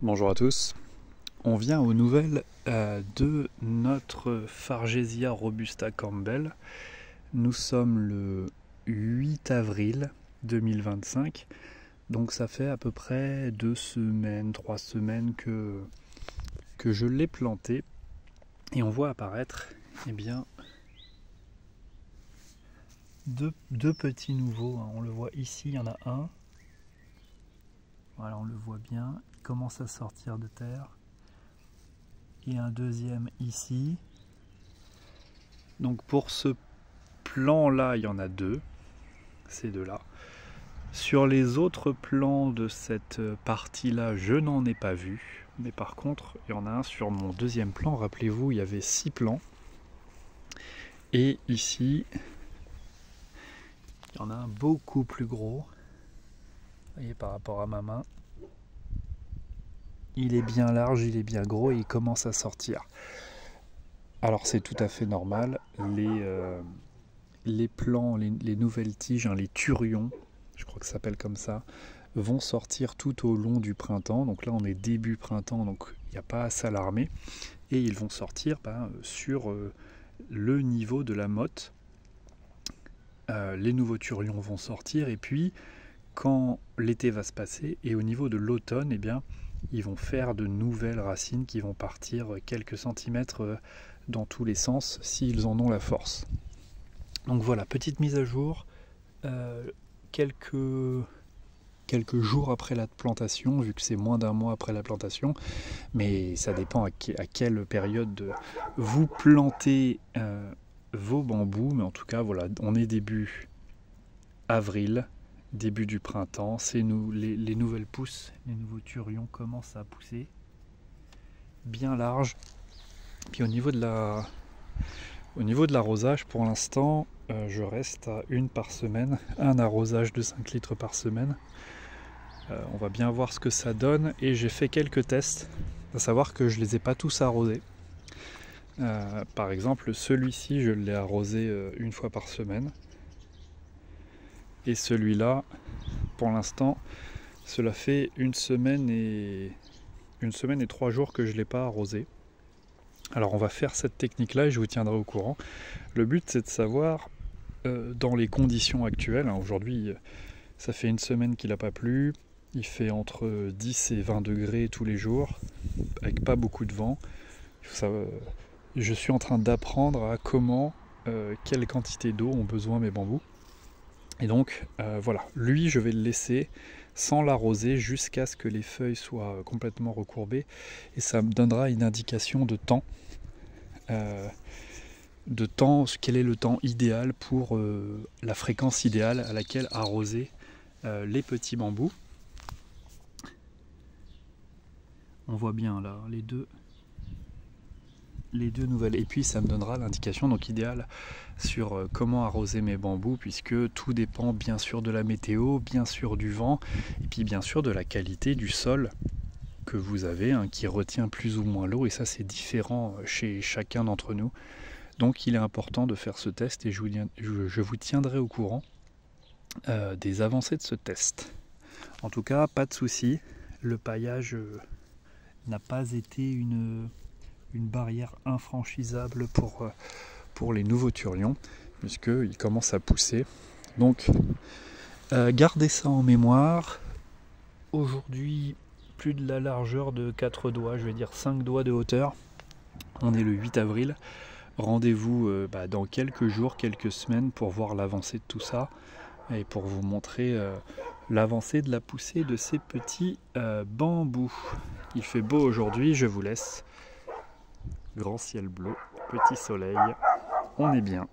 Bonjour à tous, on vient aux nouvelles de notre Fargesia robusta Campbell. Nous sommes le 8 avril 2025, donc ça fait à peu près 2 semaines, 3 semaines que je l'ai planté et on voit apparaître deux petits nouveaux, hein. On le voit ici, il y en a un. Voilà, on le voit bien, il commence à sortir de terre. Et un deuxième ici. Donc pour ce plan là, il y en a deux, ces deux-là. Sur les autres plans de cette partie-là, je n'en ai pas vu. Mais par contre, il y en a un sur mon deuxième plan. Rappelez-vous, il y avait 6 plans. Et ici, il y en a un beaucoup plus gros. Vous voyez, par rapport à ma main. Il est bien large, il est bien gros et il commence à sortir. Alors c'est tout à fait normal. Les plants, les nouvelles tiges, hein, les turions, je crois que ça s'appelle comme ça, vont sortir tout au long du printemps. Donc là on est début printemps, donc il n'y a pas à s'alarmer. Et ils vont sortir sur le niveau de la motte. Les nouveaux turions vont sortir et puis quand l'été va se passer et au niveau de l'automne, eh bien, ils vont faire de nouvelles racines qui vont partir quelques centimètres dans tous les sens s'ils en ont la force. Donc voilà, petite mise à jour, quelques jours après la plantation, vu que c'est moins d'un mois après la plantation, mais ça dépend à quelle période vous plantez vos bambous, mais en tout cas voilà, on est début avril, début du printemps, c'est les nouvelles pousses, les nouveaux turions commencent à pousser, bien large. Puis au niveau de l'arrosage, pour l'instant, je reste à une par semaine, un arrosage de 5 litres par semaine. On va bien voir ce que ça donne et j'ai fait quelques tests, à savoir que je ne les ai pas tous arrosés. Par exemple, celui-ci, je l'ai arrosé une fois par semaine. Et celui-là, pour l'instant, cela fait une semaine et 3 jours que je ne l'ai pas arrosé. Alors on va faire cette technique-là et je vous tiendrai au courant. Le but c'est de savoir dans les conditions actuelles, hein, aujourd'hui ça fait une semaine qu'il n'a pas plu, il fait entre 10 et 20 degrés tous les jours, avec pas beaucoup de vent. Je suis en train d'apprendre à comment, quelle quantité d'eau ont besoin mes bambous. Et donc voilà, lui je vais le laisser sans l'arroser jusqu'à ce que les feuilles soient complètement recourbées et ça me donnera une indication de temps. Quel est le temps idéal pour la fréquence idéale à laquelle arroser les petits bambous. On voit bien là les deux nouvelles, et puis ça me donnera l'indication donc idéale sur comment arroser mes bambous, puisque tout dépend bien sûr de la météo, bien sûr du vent et puis bien sûr de la qualité du sol que vous avez, hein, qui retient plus ou moins l'eau, et ça c'est différent chez chacun d'entre nous. Donc il est important de faire ce test et je vous tiendrai au courant des avancées de ce test. En tout cas, pas de souci, le paillage n'a pas été une barrière infranchisable pour les nouveaux turions, puisqu'ils commencent à pousser. Donc gardez ça en mémoire. Aujourd'hui, plus de la largeur de 4 doigts, je vais dire 5 doigts de hauteur. On est le 8 avril. Rendez-vous dans quelques jours, quelques semaines pour voir l'avancée de tout ça et pour vous montrer l'avancée de la poussée de ces petits bambous. Il fait beau aujourd'hui, je vous laisse. Grand ciel bleu, petit soleil, on est bien.